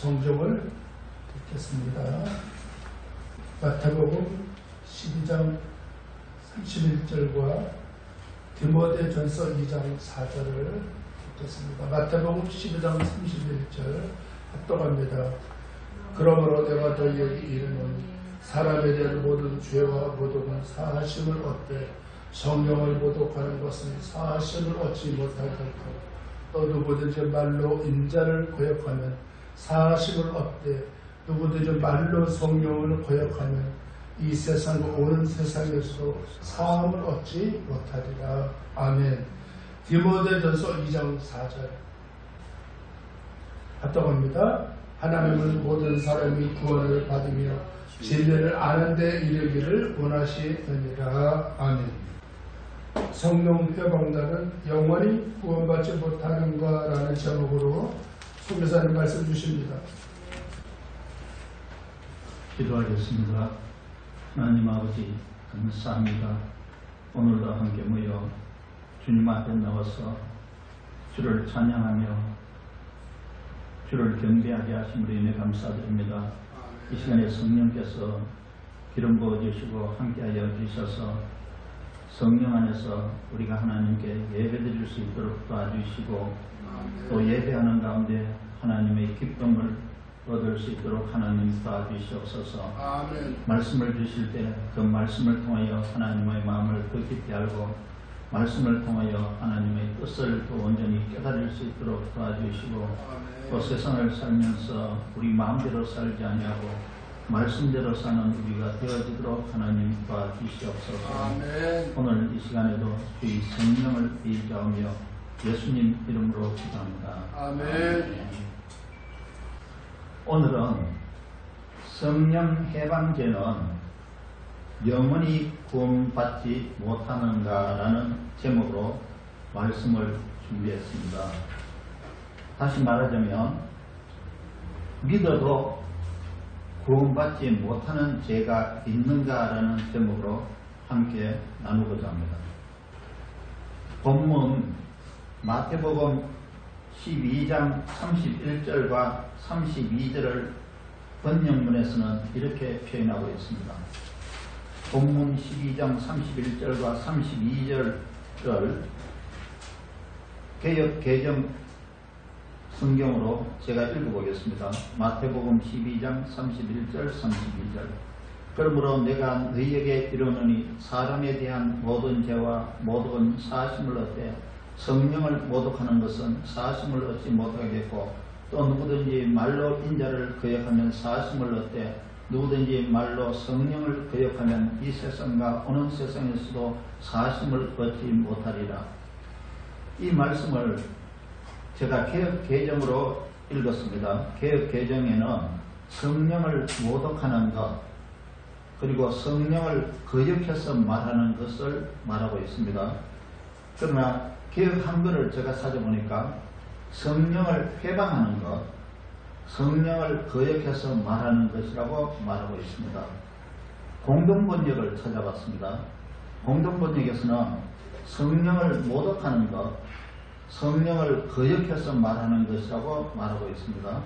성경을 읽겠습니다. 마태복음 12장 31절과 디모데전서 2장 4절을 읽겠습니다. 마태복음 12장 31절 합독합니다. 그러므로 내가 너희에게 이르노니 사람에 대한 모든 죄와 모독은 사하심을 얻되 성령을 모독하는 것은 사하심을 얻지 못할 것이고 또 누구든지 말로 인자를 거역하면 사하심을 얻되 누구든지 말로 성령을 거역하면 이 세상과 오는 세상에서도 사함을 얻지 못하리라. 아멘. 디모데전서 2장 4절 합독합니다. 하나님은 모든 사람이 구원을 받으며 진리를 아는 데 이르기를 원하시느니라. 아멘. 성령 회복날은 영원히 구원받지 못하는가 라는 제목으로 소개사님 말씀 주십니다. 기도하겠습니다. 하나님 아버지 감사합니다. 오늘도 함께 모여 주님 앞에 나와서 주를 찬양하며 주를 경배하게 하심으로 인해 감사드립니다. 이 시간에 성령께서 기름 부어주시고 함께하여 주셔서 성령 안에서 우리가 하나님께 예배드릴 수 있도록 도와주시고 또 예배하는 가운데 하나님의 기쁨을 얻을 수 있도록 하나님 도와주시옵소서. 아멘. 말씀을 주실 때 그 말씀을 통하여 하나님의 마음을 더 깊이 알고 말씀을 통하여 하나님의 뜻을 또 온전히 깨달을 수 있도록 도와주시고 아멘. 또 세상을 살면서 우리 마음대로 살지 아니하고 말씀대로 사는 우리가 되어지도록 하나님 도와주시옵소서. 아멘. 오늘 이 시간에도 주의 성령을 의지하며 예수님 이름으로 기도합니다. 아멘. 오늘은 성령 해방제는 영원히 구원받지 못하는가라는 제목으로 말씀을 준비했습니다. 다시 말하자면 믿어도 구원받지 못하는 죄가 있는가라는 제목으로 함께 나누고자 합니다. 본문 마태복음 12장 31절과 32절을 번역문에서는 이렇게 표현하고 있습니다. 본문 12장 31절과 32절을 개역 개정 성경으로 제가 읽어보겠습니다. 마태복음 12장 31절 32절 그러므로 내가 너희에게 이르노니 사람에 대한 모든 죄와 모든 사하심을 얻되 성령을 모독하는 것은 사하심을 얻지 못하겠고 또 누구든지 말로 인자를 거역하면 사하심을 얻되 누구든지 말로 성령을 거역하면 이 세상과 오는 세상에서도 사하심을 얻지 못하리라. 이 말씀을 제가 개역 개정으로 읽었습니다. 개역 개정에는 성령을 모독하는 것 그리고 성령을 거역해서 말하는 것을 말하고 있습니다. 그러나 개역 한글을 제가 찾아보니까 성령을 회방하는 것, 성령을 거역해서 말하는 것이라고 말하고 있습니다. 공동번역을 찾아봤습니다. 공동번역에서는 성령을 모독하는 것, 성령을 거역해서 말하는 것이라고 말하고 있습니다.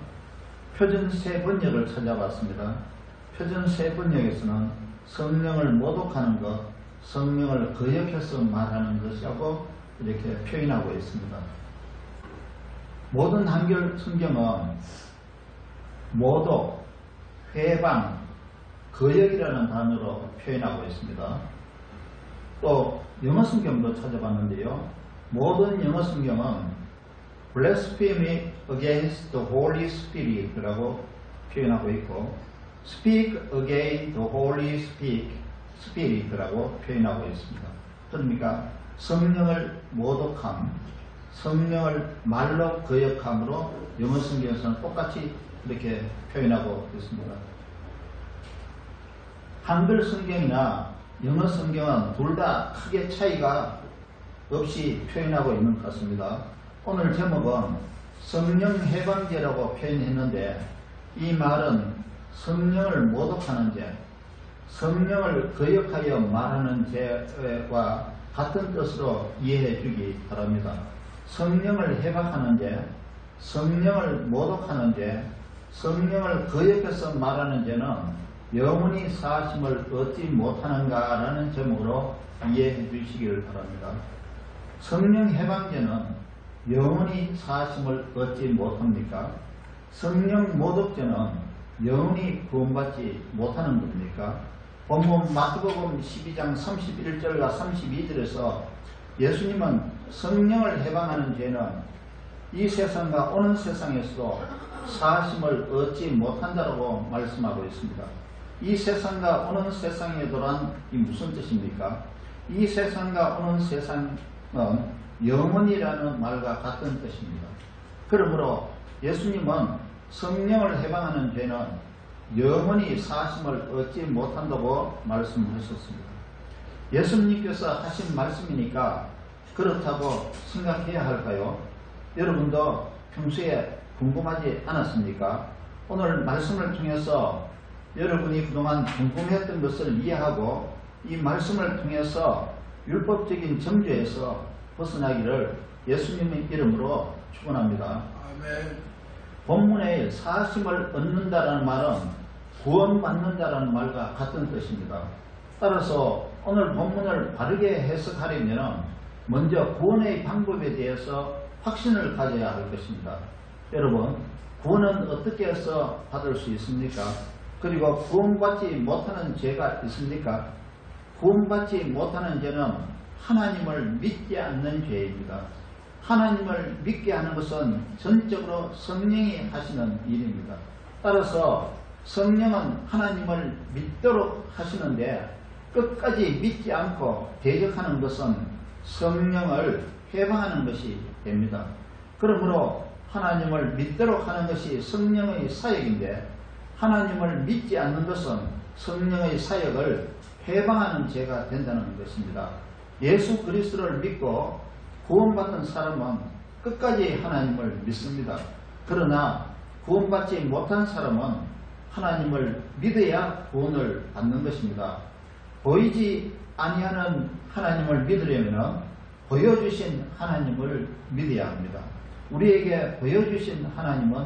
표준세 번역을 찾아봤습니다. 표준세 번역에서는 성령을 모독하는 것, 성령을 거역해서 말하는 것이라고 이렇게 표현하고 있습니다. 모든 한글 성경은 모독, 회방, 거역이라는 단어로 표현하고 있습니다. 또 영어 성경도 찾아봤는데요. 모든 영어 성경은 blasphemy against the Holy Spirit라고 표현하고 있고 speak against the Holy Spirit라고 표현하고 있습니다. 그러니까 성령을 모독함, 성령을 말로 거역함으로 영어 성경에서는 똑같이 이렇게 표현하고 있습니다. 한글 성경이나 영어 성경은 둘 다 크게 차이가 없이 표현하고 있는 것 같습니다. 오늘 제목은 성령 해방제라고 표현했는데 이 말은 성령을 모독하는 죄, 성령을 거역하여 말하는 죄와 같은 뜻으로 이해해 주기 바랍니다. 성령을 해방하는 죄, 성령을 모독하는 죄, 성령을 거역해서 말하는 죄는 영원히 사하심을 얻지 못하는가라는 점으로 이해해 주시기를 바랍니다. 성령 해방죄는 영원히 사하심을 얻지 못합니까? 성령 모독죄는 영원히 구원받지 못하는 겁니까? 본문 마태복음 12장 31절과 32절에서 예수님은 성령을 해방하는 죄는 이 세상과 오는 세상에서도 사하심을 얻지 못한다고 말씀하고 있습니다. 이 세상과 오는 세상에도란 이 무슨 뜻입니까? 이 세상과 오는 세상은 영원이라는 말과 같은 뜻입니다. 그러므로 예수님은 성령을 해방하는 죄는 영원히 사하심을 얻지 못한다고 말씀하셨습니다. 예수님께서 하신 말씀이니까 그렇다고 생각해야 할까요? 여러분도 평소에 궁금하지 않았습니까? 오늘 말씀을 통해서 여러분이 그동안 궁금했던 것을 이해하고 이 말씀을 통해서 율법적인 정죄에서 벗어나기를 예수님의 이름으로 축원합니다. 아멘. 본문에 사하심을 얻는다라는 말은 구원받는다라는 말과 같은 뜻입니다. 따라서 오늘 본문을 바르게 해석하려면 먼저 구원의 방법에 대해서 확신을 가져야 할 것입니다. 여러분, 구원은 어떻게 해서 받을 수 있습니까? 그리고 구원받지 못하는 죄가 있습니까? 구원받지 못하는 죄는 하나님을 믿지 않는 죄입니다. 하나님을 믿게 하는 것은 전적으로 성령이 하시는 일입니다. 따라서 성령은 하나님을 믿도록 하시는데 끝까지 믿지 않고 대적하는 것은 성령을 해방하는 것이 됩니다. 그러므로 하나님을 믿도록 하는 것이 성령의 사역인데 하나님을 믿지 않는 것은 성령의 사역을 해방하는 죄가 된다는 것입니다. 예수 그리스도를 믿고 구원받는 사람은 끝까지 하나님을 믿습니다. 그러나 구원받지 못한 사람은 하나님을 믿어야 구원을 받는 것입니다. 보이지 아니하는 하나님을 믿으려면 보여주신 하나님을 믿어야 합니다. 우리에게 보여주신 하나님은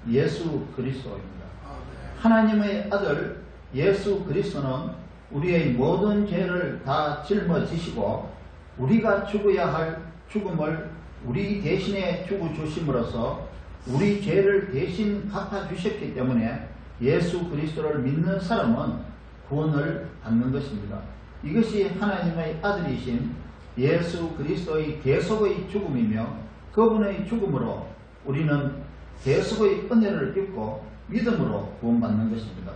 예수 그리스도입니다. 하나님의 아들 예수 그리스도는 우리의 모든 죄를 다 짊어지시고 우리가 죽어야 할 죽음을 우리 대신에 죽어주심으로써 우리 죄를 대신 갚아주셨기 때문에 예수 그리스도를 믿는 사람은 구원을 받는 것입니다. 이것이 하나님의 아들이신 예수 그리스도의 대속의 죽음이며 그분의 죽음으로 우리는 대속의 은혜를 입고 믿음으로 구원받는 것입니다.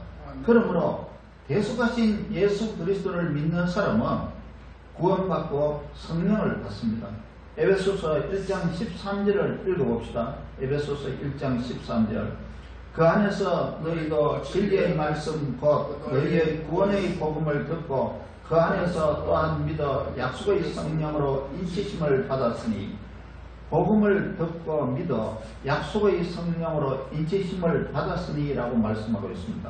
그러므로 대속하신 예수 그리스도를 믿는 사람은 구원받고 성령을 받습니다. 에베소서 1장 13절을 읽어봅시다. 에베소서 1장 13절. 그 안에서 너희도 진리의 말씀 곧 너희의 구원의 복음을 듣고 그 안에서 또한 믿어 약속의 성령으로 인치심을 받았으니 복음을 듣고 믿어 약속의 성령으로 인치심을 받았으니 라고 말씀하고 있습니다.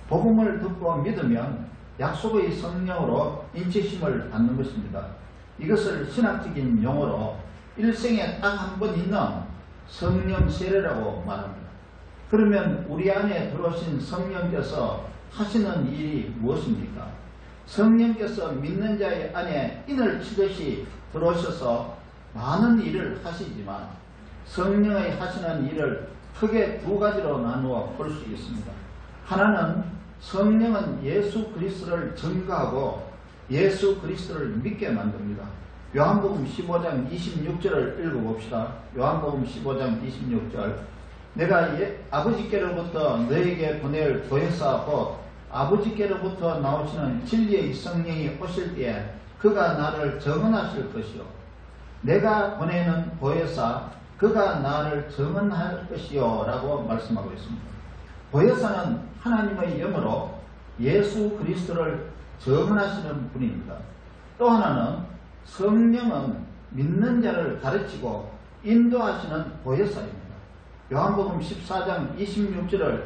복음을 듣고 믿으면 약속의 성령으로 인치심을 받는 것입니다. 이것을 신학적인 용어로 일생에 딱 한 번 있는 성령 세례라고 말합니다. 그러면 우리 안에 들어오신 성령께서 하시는 일이 무엇입니까? 성령께서 믿는 자의 안에 인을 치듯이 들어오셔서 많은 일을 하시지만 성령의 하시는 일을 크게 두 가지로 나누어 볼 수 있습니다. 하나는 성령은 예수 그리스도를 증거하고 예수 그리스도를 믿게 만듭니다. 요한복음 15장 26절을 읽어봅시다. 요한복음 15장 26절. 내가 아버지께로부터 너에게 보낼 보혜사 곧 아버지께로부터 나오시는 진리의 성령이 오실 때에 그가 나를 증언하실 것이요 내가 보내는 보혜사 그가 나를 증언할 것이요 라고 말씀하고 있습니다. 보혜사는 하나님의 영으로 예수 그리스도를 증언하시는 분입니다. 또 하나는 성령은 믿는 자를 가르치고 인도하시는 보혜사입니다. 요한복음 14장 26절을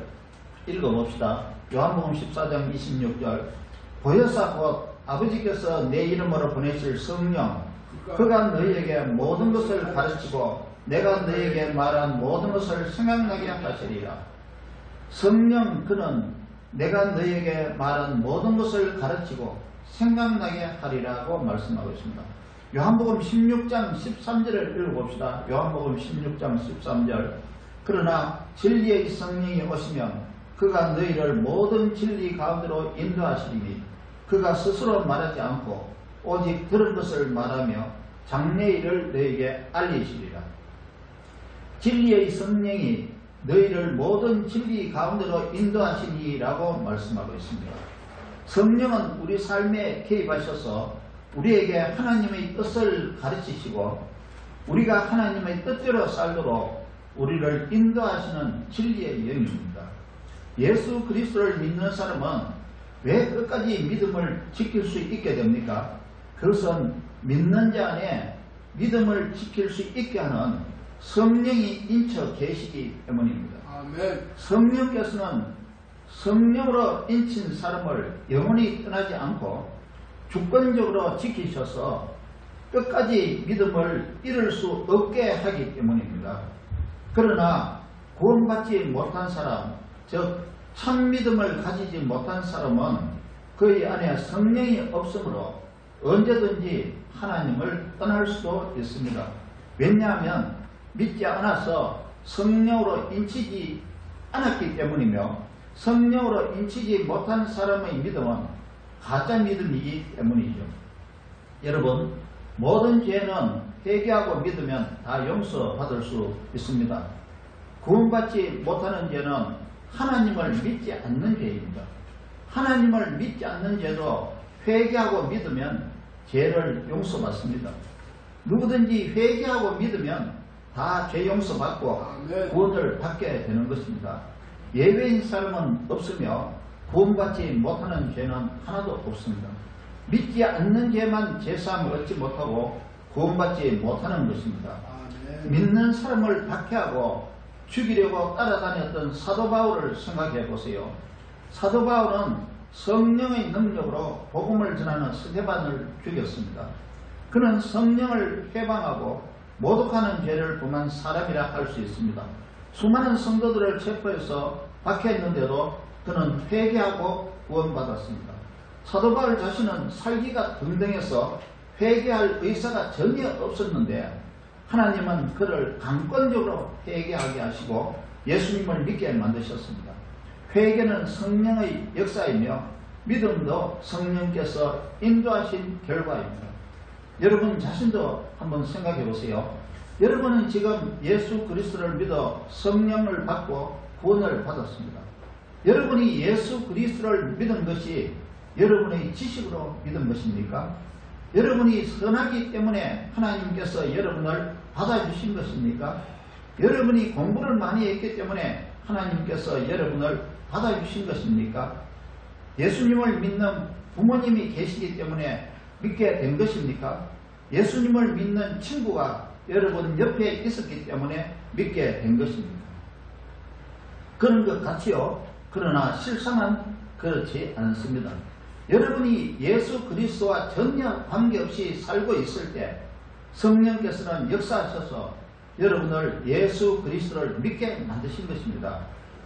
읽어봅시다. 요한복음 14장 26절. 보혜사 곧 아버지께서 내 이름으로 보내실 성령 그가 너희에게 모든 것을 가르치고 내가 너희에게 말한 모든 것을 생각나게 하시리라. 성령 그는 내가 너에게 말한 모든 것을 가르치고 생각나게 하리라고 말씀하고 있습니다. 요한복음 16장 13절을 읽어봅시다. 요한복음 16장 13절. 그러나 진리의 성령이 오시면 그가 너희를 모든 진리 가운데로 인도하시리니 그가 스스로 말하지 않고 오직 들은 것을 말하며 장래일을 너희에게 알리시리라. 진리의 성령이 너희를 모든 진리 가운데로 인도하시니라고 말씀하고 있습니다. 성령은 우리 삶에 개입하셔서 우리에게 하나님의 뜻을 가르치시고 우리가 하나님의 뜻대로 살도록 우리를 인도하시는 진리의 영입니다. 예수 그리스도를 믿는 사람은 왜 끝까지 믿음을 지킬 수 있게 됩니까? 그것은 믿는 자 안에 믿음을 지킬 수 있게 하는 성령이 인쳐 계시기 때문입니다. 아멘. 성령께서는 성령으로 인친 사람을 영원히 떠나지 않고 주권적으로 지키셔서 끝까지 믿음을 잃을 수 없게 하기 때문입니다. 그러나 구원받지 못한 사람, 즉 참 믿음을 가지지 못한 사람은 그의 안에 성령이 없으므로 언제든지 하나님을 떠날 수도 있습니다. 왜냐하면 믿지 않아서 성령으로 인치지 않았기 때문이며 성령으로 인치지 못한 사람의 믿음은 가짜 믿음이기 때문이죠. 여러분, 모든 죄는 회개하고 믿으면 다 용서받을 수 있습니다. 구원받지 못하는 죄는 하나님을 믿지 않는 죄입니다. 하나님을 믿지 않는 죄도 회개하고 믿으면 죄를 용서받습니다. 누구든지 회개하고 믿으면 다 죄 용서받고 구원을 받게 되는 것입니다. 예외인 사람은 없으며 구원받지 못하는 죄는 하나도 없습니다. 믿지 않는 죄만 제사함을 얻지 못하고 구원받지 못하는 것입니다. 믿는 사람을 박해하고 죽이려고 따라다녔던 사도 바울을 생각해 보세요. 사도 바울은 성령의 능력으로 복음을 전하는 스데반을 죽였습니다. 그는 성령을 회방하고 모독하는 죄를 범한 사람이라 할 수 있습니다. 수많은 성도들을 체포해서 박해했는데도 그는 회개하고 구원받았습니다. 사도 바울 자신은 살기가 등등해서 회개할 의사가 전혀 없었는데 하나님은 그를 강권적으로 회개하게 하시고 예수님을 믿게 만드셨습니다. 회개는 성령의 역사이며 믿음도 성령께서 인도하신 결과입니다. 여러분 자신도 한번 생각해 보세요. 여러분은 지금 예수 그리스도를 믿어 성령을 받고 구원을 받았습니다. 여러분이 예수 그리스도를 믿은 것이 여러분의 지식으로 믿은 것입니까? 여러분이 선하기 때문에 하나님께서 여러분을 받아주신 것입니까? 여러분이 공부를 많이 했기 때문에 하나님께서 여러분을 받아주신 것입니까? 예수님을 믿는 부모님이 계시기 때문에 믿게 된 것입니까? 예수님을 믿는 친구가 여러분 옆에 있었기 때문에 믿게 된 것입니다. 그런 것 같지요? 그러나 실상은 그렇지 않습니다. 여러분이 예수 그리스도와 전혀 관계없이 살고 있을 때 성령께서는 역사하셔서 여러분을 예수 그리스도를 믿게 만드신 것입니다.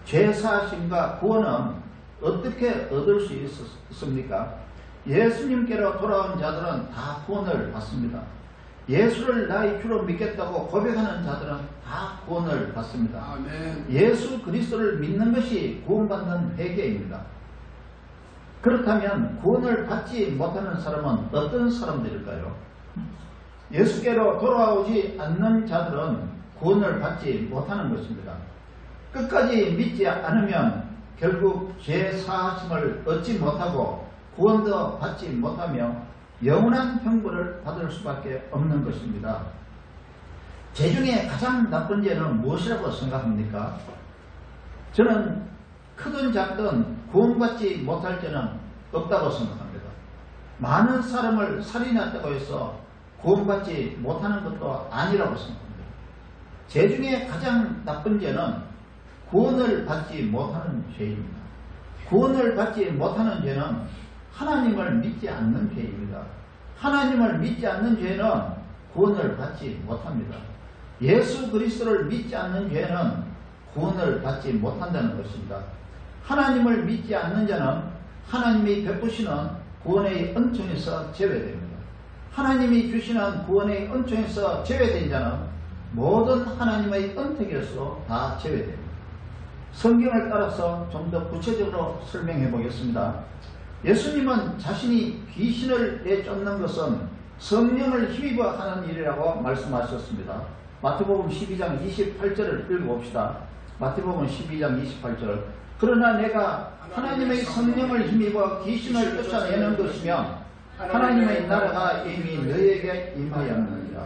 죄사하심과 구원은 어떻게 얻을 수 있습니까? 예수님께로 돌아온 자들은 다 구원을 받습니다. 예수를 나의 주로 믿겠다고 고백하는 자들은 다 구원을 받습니다. 아멘. 예수 그리스도를 믿는 것이 구원받는 회개입니다. 그렇다면 구원을 받지 못하는 사람은 어떤 사람들일까요? 예수께로 돌아오지 않는 자들은 구원을 받지 못하는 것입니다. 끝까지 믿지 않으면 결국 죄 사하심을 얻지 못하고 구원도 받지 못하며 영원한 형벌을 받을 수밖에 없는 것입니다. 죄 중에 가장 나쁜 죄는 무엇이라고 생각합니까? 저는 크든 작든 구원받지 못할 죄는 없다고 생각합니다. 많은 사람을 살인했다고 해서 구원받지 못하는 것도 아니라고 생각합니다. 죄 중에 가장 나쁜 죄는 구원을 받지 못하는 죄입니다. 구원을 받지 못하는 죄는 하나님을 믿지 않는 죄입니다. 하나님을 믿지 않는 죄는 구원을 받지 못합니다. 예수 그리스도를 믿지 않는 죄는 구원을 받지 못한다는 것입니다. 하나님을 믿지 않는 자는 하나님이 베푸시는 구원의 은총에서 제외됩니다. 하나님이 주시는 구원의 은총에서 제외된 자는 모든 하나님의 은택에서 다 제외됩니다. 성경을 따라서 좀 더 구체적으로 설명해 보겠습니다. 예수님은 자신이 귀신을 내쫓는 것은 성령을 힘입어 하는 일이라고 말씀하셨습니다. 마태복음 12장 28절을 읽어봅시다. 마태복음 12장 28절. 그러나 내가 하나님의 성령을 힘입어 귀신을 쫓아내는 것이면 하나님의 나라가 이미 너희에게 임하였느니라.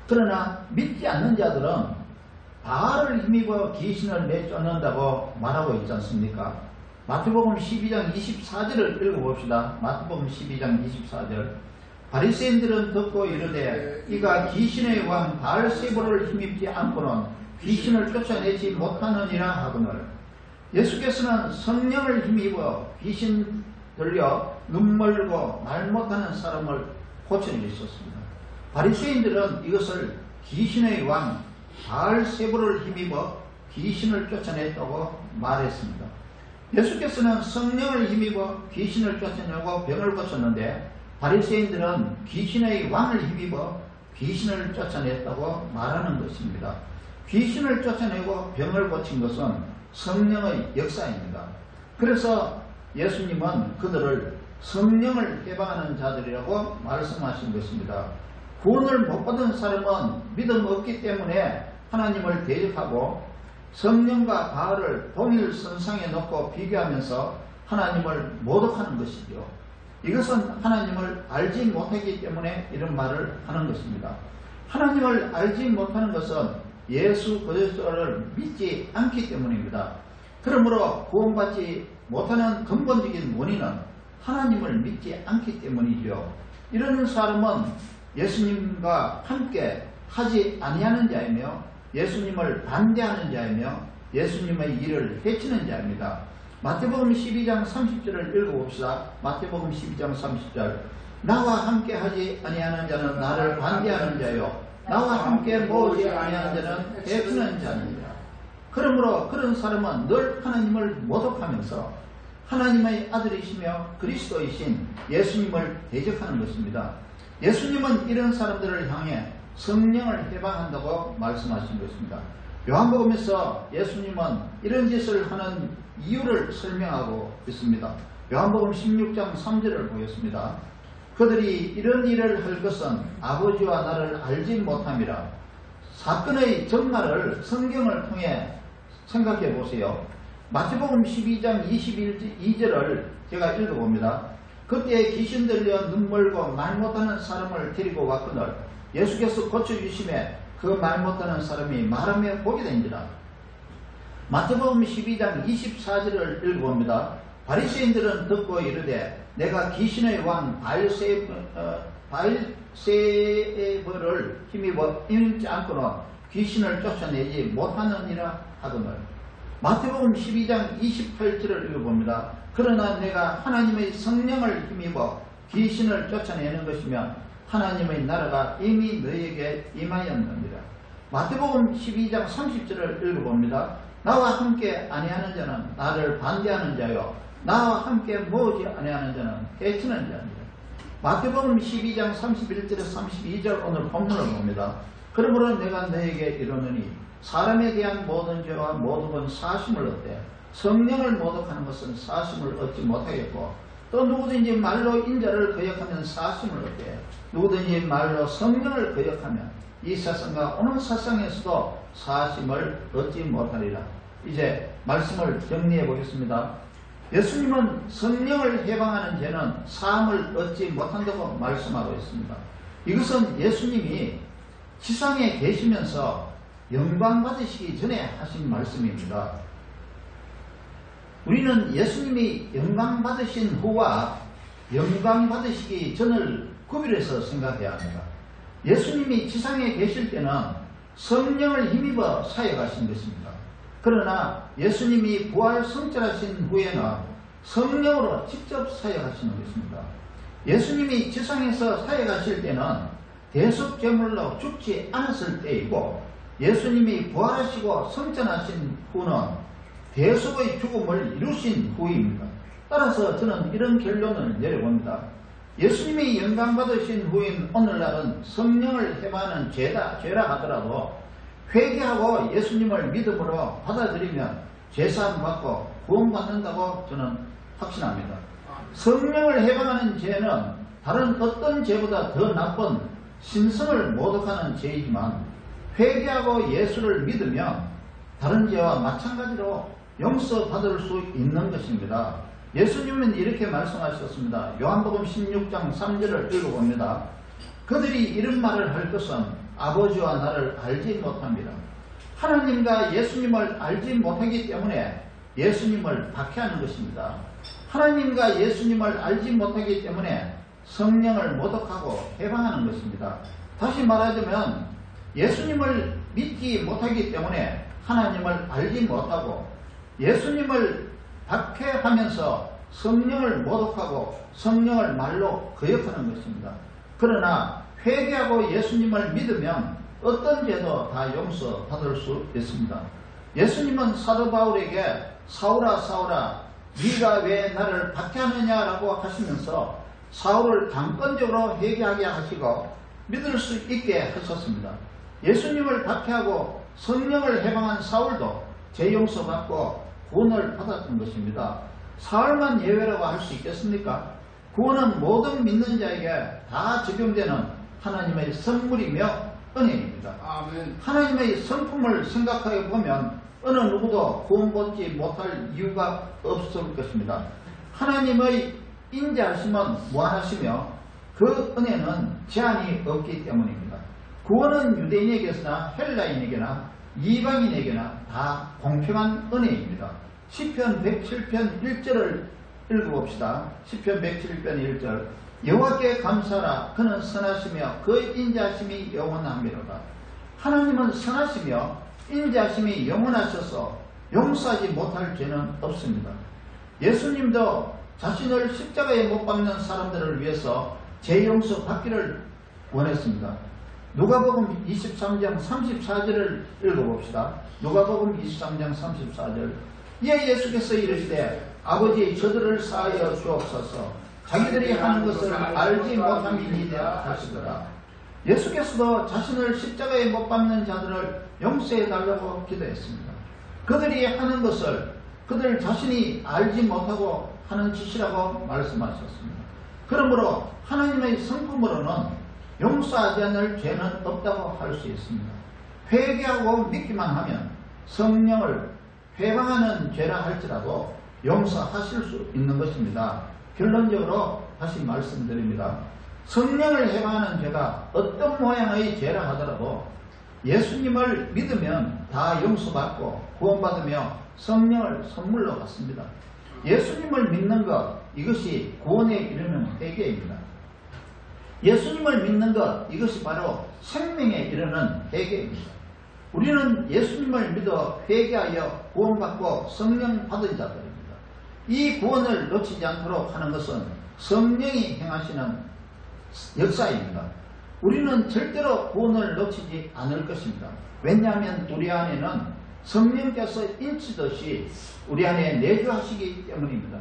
그러나 믿지 않는 자들은 바알을 힘입어 귀신을 내쫓는다고 말하고 있지 않습니까? 마태복음 12장 24절을 읽어봅시다. 마태복음 12장 24절. 바리새인들은 듣고 이르되 이가 귀신의 왕 바알세불을 힘입지 않고는 귀신을 쫓아내지 못하느니라 하거늘. 예수께서는 성령을 힘입어 귀신 들려 눈멀고 말 못하는 사람을 고쳐주셨습니다. 바리새인들은 이것을 귀신의 왕 바알세불을 힘입어 귀신을 쫓아냈다고 말했습니다. 예수께서는 성령을 힘입어 귀신을 쫓아내고 병을 고쳤는데 바리새인들은 귀신의 왕을 힘입어 귀신을 쫓아냈다고 말하는 것입니다. 귀신을 쫓아내고 병을 고친 것은 성령의 역사입니다. 그래서 예수님은 그들을 성령을 해방하는 자들이라고 말씀하신 것입니다. 구원을 못 받은 사람은 믿음 없기 때문에 하나님을 대적하고 성령과 바알을 동일 선상에 놓고 비교하면서 하나님을 모독하는 것이죠. 이것은 하나님을 알지 못하기 때문에 이런 말을 하는 것입니다. 하나님을 알지 못하는 것은 예수 그리스도를 믿지 않기 때문입니다. 그러므로 구원받지 못하는 근본적인 원인은 하나님을 믿지 않기 때문이죠. 이런 사람은 예수님과 함께 하지 아니하는 자이며 예수님을 반대하는 자이며 예수님의 일을 해치는 자입니다. 마태복음 12장 30절을 읽어봅시다. 마태복음 12장 30절. 나와 함께 하지 아니하는 자는 나를 반대하는 자요 나와 함께 모으지 아니하는 자는 해치는 자입니다. 그러므로 그런 사람은 늘 하나님을 모독하면서 하나님의 아들이시며 그리스도이신 예수님을 대적하는 것입니다. 예수님은 이런 사람들을 향해 성령을 해방한다고 말씀하신 것입니다. 요한복음에서 예수님은 이런 짓을 하는 이유를 설명하고 있습니다. 요한복음 16장 3절을 보겠습니다. 그들이 이런 일을 할 것은 아버지와 나를 알지 못함이라. 사건의 전말을 성경을 통해 생각해 보세요. 마태복음 12장 22절을 제가 읽어봅니다. 그때 귀신 들려 눈멀고 말 못하는 사람을 데리고 왔거늘 예수께서 고쳐주심에 그 말 못하는 사람이 말하며 보게 된지라. 마태복음 12장 24절을 읽어봅니다. 바리새인들은 듣고 이르되 내가 귀신의 왕 바알세불을 힘입어 임지 않고는 귀신을 쫓아내지 못하느니라 하거늘. 마태복음 12장 28절을 읽어봅니다. 그러나 내가 하나님의 성령을 힘입어 귀신을 쫓아내는 것이면 하나님의 나라가 이미 너희에게 임하였느니라. 마태복음 12장 30절을 읽어봅니다. 나와 함께 아니하는 자는 나를 반대하는 자요 나와 함께 모으지 아니하는 자는 해치는 자입니다. 마태복음 12장 31절에서 32절 오늘 본문을 봅니다. 그러므로 내가 너에게 이르노니 사람에 대한 모든 죄와 모든 건 사심을 얻되 성령을 모독하는 것은 사심을 얻지 못하겠고 또 누구든지 말로 인자를 거역하면 사심을 얻되 누구든지 말로 성령을 거역하면 이 세상과 오는 세상에서도 사심을 얻지 못하리라. 이제 말씀을 정리해 보겠습니다. 예수님은 성령을 해방하는 죄는 사함을 얻지 못한다고 말씀하고 있습니다. 이것은 예수님이 지상에 계시면서 영광 받으시기 전에 하신 말씀입니다. 우리는 예수님이 영광 받으신 후와 영광 받으시기 전을 구별해서 생각해야 합니다. 예수님이 지상에 계실 때는 성령을 힘입어 사역하신 것입니다. 그러나 예수님이 부활 성찰하신 후에는 성령으로 직접 사역하시는 것입니다. 예수님이 지상에서 사역하실 때는 대속제물로 죽지 않았을 때이고 예수님이 부활하시고 승천하신 후는 대속의 죽음을 이루신 후입니다. 따라서 저는 이런 결론을 내려봅니다. 예수님이 영광받으신 후인 오늘날은 성령을 해방하는 죄라 하더라도 회개하고 예수님을 믿음으로 받아들이면 죄사함 받고 구원받는다고 저는 확신합니다. 성령을 해방하는 죄는 다른 어떤 죄보다 더 나쁜 신성을 모독하는 죄이지만 회개하고 예수를 믿으면 다른 죄와 마찬가지로 용서받을 수 있는 것입니다. 예수님은 이렇게 말씀하셨습니다. 요한복음 16장 3절을 읽어봅니다. 그들이 이런 말을 할 것은 아버지와 나를 알지 못합니다. 하나님과 예수님을 알지 못하기 때문에 예수님을 박해하는 것입니다. 하나님과 예수님을 알지 못하기 때문에 성령을 모독하고 해방하는 것입니다. 다시 말하자면 예수님을 믿지 못하기 때문에 하나님을 알지 못하고 예수님을 박해하면서 성령을 모독하고 성령을 말로 거역하는 것입니다. 그러나 회개하고 예수님을 믿으면 어떤 죄도 다 용서받을 수 있습니다. 예수님은 사도 바울에게 사울아 사울아 네가 왜 나를 박해하느냐라고 하시면서 사울을 단건적으로 회개하게 하시고 믿을 수 있게 하셨습니다. 예수님을 박해하고 성령을 해방한 사울도 죄 용서받고 구원을 받았던 것입니다. 사울만 예외라고 할 수 있겠습니까? 구원은 모든 믿는 자에게 다 적용되는 하나님의 선물이며 은혜입니다. 아멘. 하나님의 성품을 생각하여 보면 어느 누구도 구원받지 못할 이유가 없을 것입니다. 하나님의 인자하심은 무한하시며 그 은혜는 제한이 없기 때문입니다. 구원은 유대인에게나 헬라인에게나 이방인에게나 다 공평한 은혜입니다. 시편 107편 1절을 읽어봅시다. 시편 107편 1절 여호와께 감사하라. 그는 선하시며 그 인자하심이 영원합니다. 하나님은 선하시며 인자하심이 영원하셔서 용서하지 못할 죄는 없습니다. 예수님도 자신을 십자가에 못 박는 사람들을 위해서 죄 용서 받기를 원했습니다. 누가복음 23장 34절을 읽어봅시다. 누가복음 23장 34절 이에 예수께서 이르시되 아버지 저들을 사하여 주옵소서 자기들이 하는 것을 알지 못함이니이다 하시더라. 예수께서도 자신을 십자가에 못 박는 자들을 용서해달라고 기도했습니다. 그들이 하는 것을 그들 자신이 알지 못하고 하는 짓이라고 말씀하셨습니다. 그러므로 하나님의 성품으로는 용서하지 않을 죄는 없다고 할 수 있습니다. 회개하고 믿기만 하면 성령을 해방하는 죄라 할지라도 용서하실 수 있는 것입니다. 결론적으로 다시 말씀드립니다. 성령을 해방하는 죄가 어떤 모양의 죄라 하더라도 예수님을 믿으면 다 용서받고 구원받으며 성령을 선물로 받습니다. 예수님을 믿는 것 이것이 구원에 이르는 회개입니다. 예수님을 믿는 것 이것이 바로 생명에 이르는 회개입니다. 우리는 예수님을 믿어 회개하여 구원받고 성령 받은 자들입니다. 이 구원을 놓치지 않도록 하는 것은 성령이 행하시는 역사입니다. 우리는 절대로 구원을 놓치지 않을 것입니다. 왜냐하면 우리 안에는 성령께서 인치듯이 우리 안에 내주하시기 때문입니다.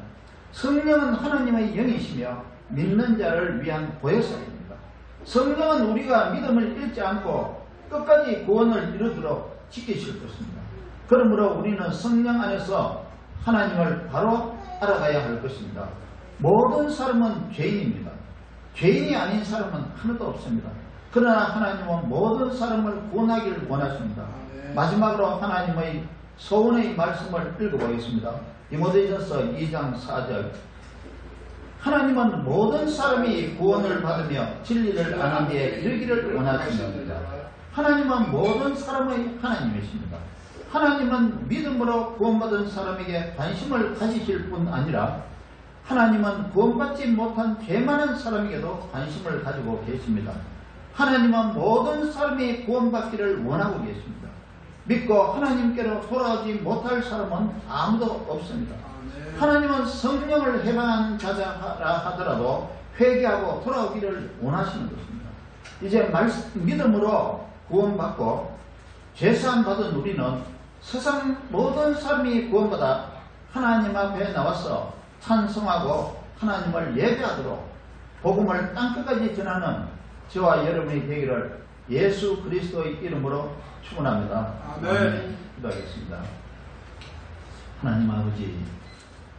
성령은 하나님의 영이시며 믿는 자를 위한 보혜사입니다. 성령은 우리가 믿음을 잃지 않고 끝까지 구원을 이루도록 지키실 것입니다. 그러므로 우리는 성령 안에서 하나님을 바로 알아가야 할 것입니다. 모든 사람은 죄인입니다. 죄인이 아닌 사람은 하나도 없습니다. 그러나 하나님은 모든 사람을 구원하기를 원하십니다. 마지막으로 하나님의 소원의 말씀을 읽어보겠습니다. 디모데전서 2장 4절 하나님은 모든 사람이 구원을 받으며 진리를 아는 데에 이르기를 원하십니다. 하나님은 모든 사람의 하나님이십니다. 하나님은 믿음으로 구원받은 사람에게 관심을 가지실 뿐 아니라 하나님은 구원받지 못한 죄 많은 사람에게도 관심을 가지고 계십니다. 하나님은 모든 사람이 구원받기를 원하고 계십니다. 믿고 하나님께로 돌아오지 못할 사람은 아무도 없습니다. 하나님은 성령을 해방한 자라 하더라도 회개하고 돌아오기를 원하시는 것입니다. 이제 믿음으로 구원받고 죄사함 받은 우리는 세상 모든 사람이 구원받아 하나님 앞에 나와서 찬송하고 하나님을 예배하도록 복음을 땅끝까지 전하는 저와 여러분이 되기를 예수 그리스도의 이름으로 축원합니다. 아멘. 기도하겠습니다. 하나님 아버지,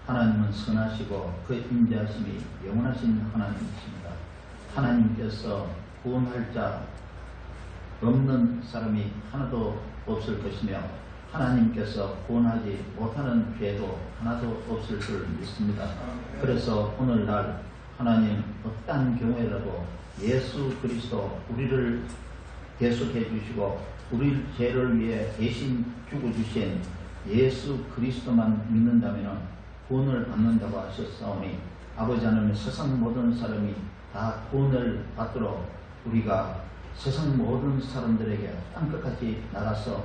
하나님은 선하시고 그 인자하심이 영원하신 하나님이십니다. 하나님께서 구원할 자 없는 사람이 하나도 없을 것이며 하나님께서 구원하지 못하는 죄도 하나도 없을 줄 믿습니다. 그래서 오늘날 하나님 어떠한 경우에라도 예수 그리스도 우리를 대속해 주시고 우리 죄를 위해 대신 죽어주신 예수 그리스도만 믿는다면 구원을 받는다고 하셨사오니 아버지 하나님 세상 모든 사람이 다 구원을 받도록 우리가 세상 모든 사람들에게 땅끝까지 나가서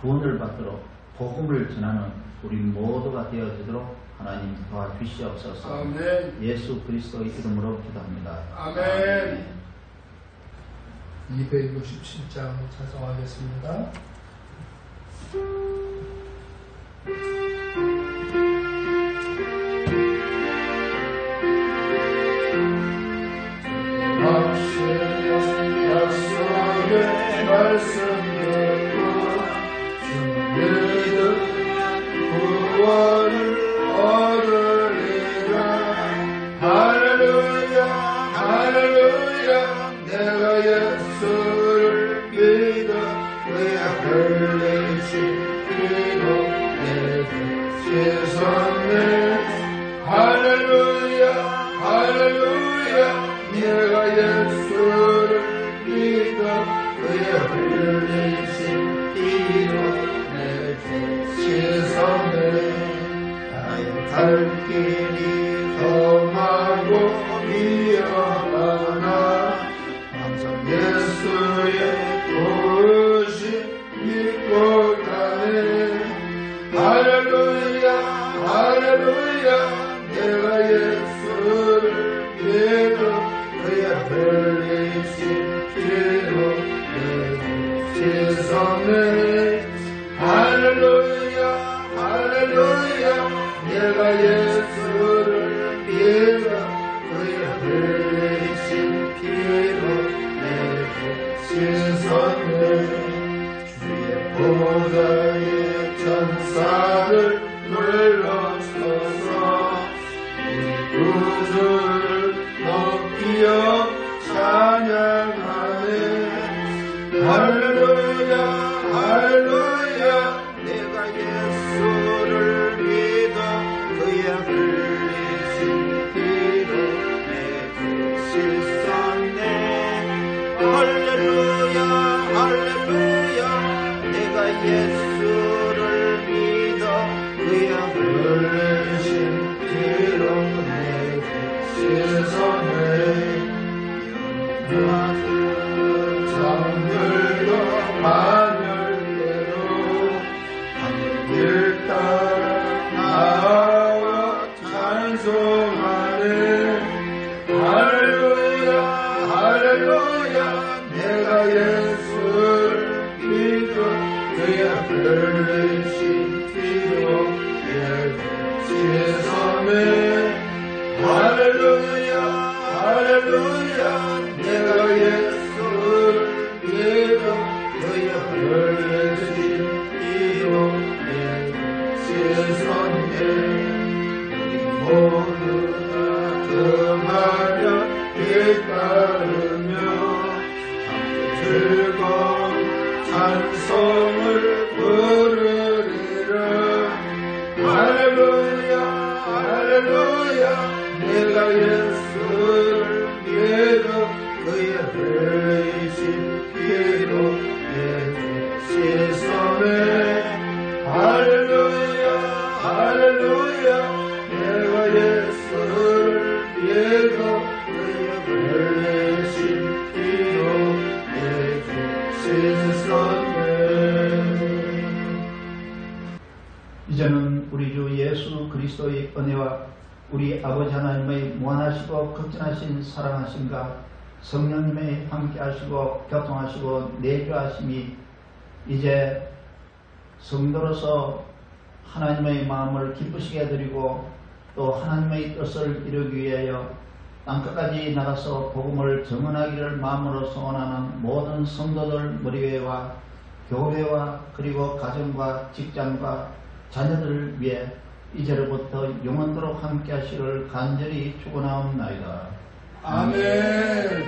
구원을 받도록 복음을 전하는 우리 모두가 되어지도록 하나님 도와주시옵소서. 아멘. 예수 그리스도의 이름으로 기도합니다. 아멘. 267장 찬송하겠습니다. 약속의 말씀 듣고 주 믿으면 구원을 얻으리라. 할렐루야 할렐루야. 내가 예수를 믿어 그의 흘리신 피로 내 죄 씻었네. 할렐루야 할렐루야. 내가 예수를 믿어 그의 흘리신 피로 내 죄 씻었네. 나의 갈 길이 험하고 위험하나 항상 예수의 도우심 믿고 가네. 할렐루야 할렐루야. 내가 예수를 믿어 그의 흘리신 피로 내 죄 씻었네. 할렐루야 할렐루야. 내가 예수를 믿어 그의 흘리신 피로 내 죄 씻었네. 주의 보좌에 천사를 불러서서 우리 구주를 높이어 찬양하네. 할렐루야 할렐루야. 내가 예수를 믿어 그의 흘리신 피로 내 죄 씻었네. 할렐루야 할렐루야. 내가 예수를 믿어 그의 흘리신 피로 내 죄 씻었네. 장들과 만열대로 하늘 따라 나와 찬송하네. 할렐루야 할렐루야. 내가 예수를 믿어 그의 흘리신 피로 내 죄 씻었네. 할렐루야 할렐루야. 내가 예수를 믿어 그의 흘리신 피로 내 죄 씻었네. 우리 모두 다 금하며 뒤따르며 함께 즐거운 찬송을 부르리라. 할렐루야 할렐루야. 내가 예수를 믿어 그의 흘리신 피로 내 죄 씻었네. 할렐루야 할렐루야. 내가 예수를 믿어 그의 흘리신 피로 내 죄 씻었네. 이제는 우리 주 예수 그리스도의 은혜와 우리 아버지 하나님의 무한하시고 극진하신 사랑하심과 성령님의 함께하시고 교통하시고 내주하심이 이제 성도로서 하나님의 마음을 기쁘시게 드리고 또 하나님의 뜻을 이루기 위하여 땅끝까지 나가서 복음을 증언하기를 마음으로 소원하는 모든 성도들 머리회와 교회와 그리고 가정과 직장과 자녀들을 위해 이제로부터 영원토록 함께 하시를 간절히 축원하옵나이다. 아멘.